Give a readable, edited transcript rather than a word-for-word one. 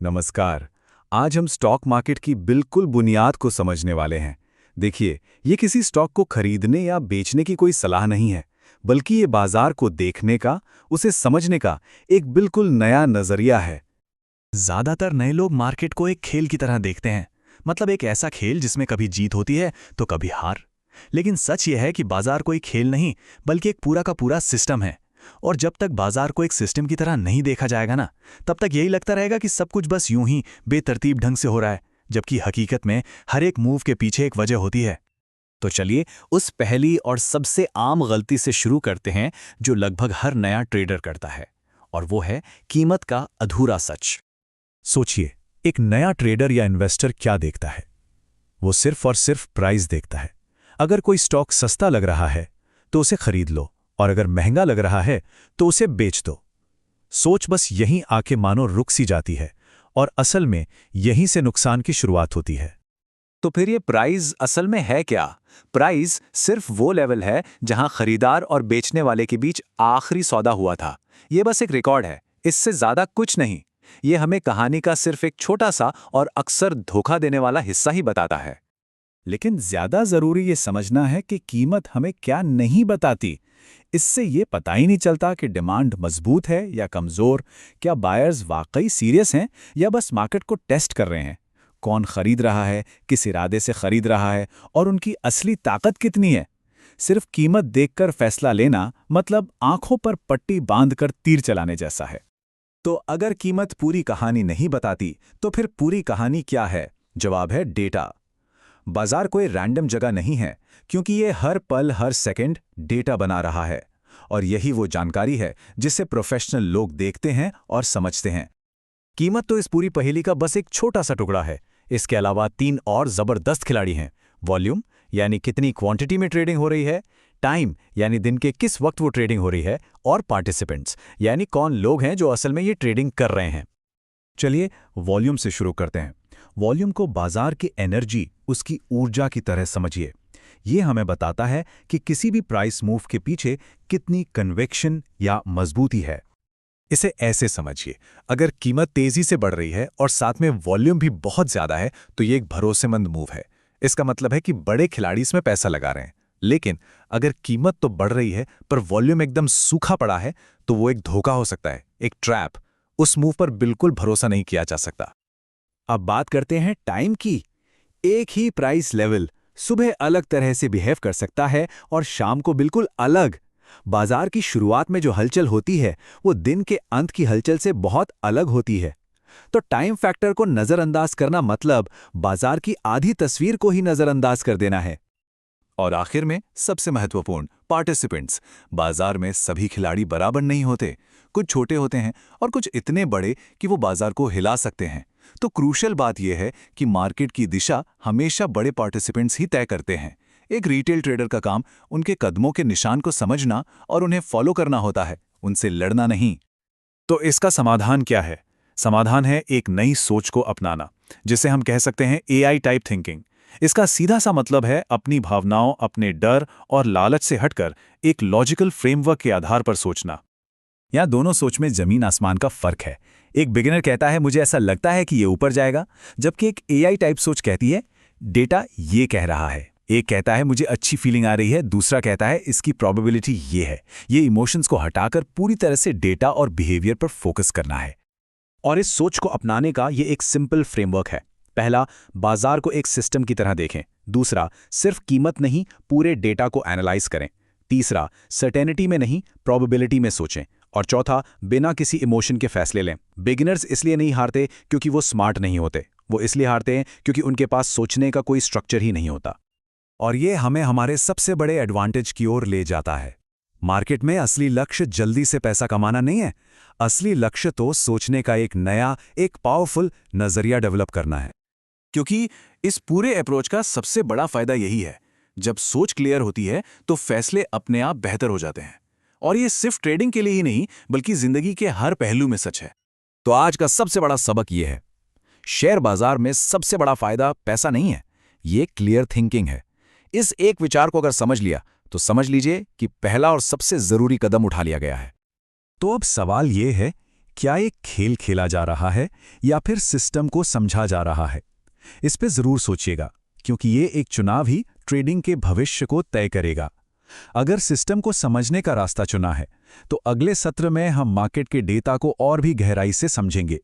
नमस्कार। आज हम स्टॉक मार्केट की बिल्कुल बुनियाद को समझने वाले हैं। देखिए, ये किसी स्टॉक को खरीदने या बेचने की कोई सलाह नहीं है, बल्कि ये बाजार को देखने का, उसे समझने का एक बिल्कुल नया नजरिया है। ज्यादातर नए लोग मार्केट को एक खेल की तरह देखते हैं। मतलब एक ऐसा खेल जिसमें कभी जीत होती है तो कभी हार। लेकिन सच यह है कि बाजार कोई खेल नहीं, बल्कि एक पूरा का पूरा सिस्टम है। और जब तक बाजार को एक सिस्टम की तरह नहीं देखा जाएगा ना, तब तक यही लगता रहेगा कि सब कुछ बस यूं ही बेतरतीब ढंग से हो रहा है, जबकि हकीकत में हर एक मूव के पीछे एक वजह होती है। तो चलिए उस पहली और सबसे आम गलती से शुरू करते हैं जो लगभग हर नया ट्रेडर करता है, और वो है कीमत का अधूरा सच। सोचिए, एक नया ट्रेडर या इन्वेस्टर क्या देखता है? वो सिर्फ और सिर्फ प्राइस देखता है। अगर कोई स्टॉक सस्ता लग रहा है तो उसे खरीद लो, और अगर महंगा लग रहा है तो उसे बेच दो। सोच बस यहीं आके मानो रुक सी जाती है, और असल में यहीं से नुकसान की शुरुआत होती है। तो फिर ये प्राइस असल में है क्या? प्राइस सिर्फ वो लेवल है जहां खरीदार और बेचने वाले के बीच आखिरी सौदा हुआ था। ये बस एक रिकॉर्ड है, इससे ज्यादा कुछ नहीं। ये हमें कहानी का सिर्फ एक छोटा सा और अक्सर धोखा देने वाला हिस्सा ही बताता है। लेकिन ज्यादा जरूरी ये समझना है कि कीमत हमें क्या नहीं बताती। इससे ये पता ही नहीं चलता कि डिमांड मजबूत है या कमजोर, क्या बायर्स वाकई सीरियस हैं या बस मार्केट को टेस्ट कर रहे हैं, कौन खरीद रहा है, किस इरादे से खरीद रहा है, और उनकी असली ताकत कितनी है। सिर्फ कीमत देखकर फैसला लेना मतलब आंखों पर पट्टी बांधकर तीर चलाने जैसा है। तो अगर कीमत पूरी कहानी नहीं बताती, तो फिर पूरी कहानी क्या है? जवाब है डेटा। बाजार कोई रैंडम जगह नहीं है, क्योंकि ये हर पल हर सेकंड डेटा बना रहा है, और यही वो जानकारी है जिसे प्रोफेशनल लोग देखते हैं और समझते हैं। कीमत तो इस पूरी पहेली का बस एक छोटा सा टुकड़ा है। इसके अलावा 3 और जबरदस्त खिलाड़ी हैं। वॉल्यूम, यानी कितनी क्वांटिटी में ट्रेडिंग हो रही है, टाइम, यानी दिन के किस वक्त वो ट्रेडिंग हो रही है, और पार्टिसिपेंट्स, यानी कौन लोग हैं जो असल में ये ट्रेडिंग कर रहे हैं। चलिए वॉल्यूम से शुरू करते हैं। वॉल्यूम को बाजार की एनर्जी, उसकी ऊर्जा की तरह समझिए। ये हमें बताता है कि किसी भी प्राइस मूव के पीछे कितनी कन्विक्शन या मजबूती है। इसे ऐसे समझिए, अगर कीमत तेजी से बढ़ रही है और साथ में वॉल्यूम भी बहुत ज्यादा है, तो ये एक भरोसेमंद मूव है। इसका मतलब है कि बड़े खिलाड़ी इसमें पैसा लगा रहे हैं। लेकिन अगर कीमत तो बढ़ रही है पर वॉल्यूम एकदम सूखा पड़ा है, तो वो एक धोखा हो सकता है, एक ट्रैप। उस मूव पर बिल्कुल भरोसा नहीं किया जा सकता। अब बात करते हैं टाइम की। एक ही प्राइस लेवल सुबह अलग तरह से बिहेव कर सकता है और शाम को बिल्कुल अलग। बाजार की शुरुआत में जो हलचल होती है, वो दिन के अंत की हलचल से बहुत अलग होती है। तो टाइम फैक्टर को नजरअंदाज करना मतलब बाजार की आधी तस्वीर को ही नजरअंदाज कर देना है। और आखिर में सबसे महत्वपूर्ण, पार्टिसिपेंट्स। बाजार में सभी खिलाड़ी बराबर नहीं होते। कुछ छोटे होते हैं और कुछ इतने बड़े कि वो बाजार को हिला सकते हैं। तो क्रूशल बात यह है कि मार्केट की दिशा हमेशा बड़े पार्टिसिपेंट्स ही तय करते हैं। एक रिटेल ट्रेडर का काम उनके कदमों के निशान को समझना और उन्हें फॉलो करना होता है, उनसे लड़ना नहीं। तो इसका समाधान क्या है? समाधान है एक नई सोच को अपनाना, जिसे हम कह सकते हैं एआई टाइप थिंकिंग। इसका सीधा सा मतलब है अपनी भावनाओं, अपने डर और लालच से हटकर एक लॉजिकल फ्रेमवर्क के आधार पर सोचना। यहाँ दोनों सोच में जमीन आसमान का फर्क है। एक बिगिनर कहता है मुझे ऐसा लगता है कि ये ऊपर जाएगा, जबकि एक एआई टाइप सोच कहती है डेटा ये कह रहा है। एक कहता है मुझे अच्छी फीलिंग आ रही है, दूसरा कहता है इसकी प्रोबेबिलिटी ये है। ये इमोशंस को हटाकर पूरी तरह से डेटा और बिहेवियर पर फोकस करना है। और इस सोच को अपनाने का ये एक सिंपल फ्रेमवर्क है। पहला, बाजार को एक सिस्टम की तरह देखें। दूसरा, सिर्फ कीमत नहीं, पूरे डेटा को एनालाइज करें। तीसरा, सर्टेनिटी में नहीं, प्रोबेबिलिटी में सोचें। और चौथा, बिना किसी इमोशन के फैसले लें। बिगिनर्स इसलिए नहीं हारते क्योंकि वो स्मार्ट नहीं होते, वो इसलिए हारते हैं क्योंकि उनके पास सोचने का कोई स्ट्रक्चर ही नहीं होता। और ये हमें हमारे सबसे बड़े एडवांटेज की ओर ले जाता है। मार्केट में असली लक्ष्य जल्दी से पैसा कमाना नहीं है। असली लक्ष्य तो सोचने का एक नया, एक पावरफुल नजरिया डेवलप करना है। क्योंकि इस पूरे अप्रोच का सबसे बड़ा फायदा यही है, जब सोच क्लियर होती है तो फैसले अपने आप बेहतर हो जाते हैं। और ये सिर्फ ट्रेडिंग के लिए ही नहीं, बल्कि जिंदगी के हर पहलू में सच है। तो आज का सबसे बड़ा सबक ये है, शेयर बाजार में सबसे बड़ा फायदा पैसा नहीं है, ये क्लियर थिंकिंग है। इस एक विचार को अगर समझ लिया तो समझ लीजिए कि पहला और सबसे जरूरी कदम उठा लिया गया है। तो अब सवाल ये है क्या एक खेल खेला जा रहा है या फिर सिस्टम को समझा जा रहा है? इस पे जरूर सोचिएगा, क्योंकि ये एक चुनाव ही ट्रेडिंग के भविष्य को तय करेगा। अगर सिस्टम को समझने का रास्ता चुना है, तो अगले सत्र में हम मार्केट के डेटा को और भी गहराई से समझेंगे।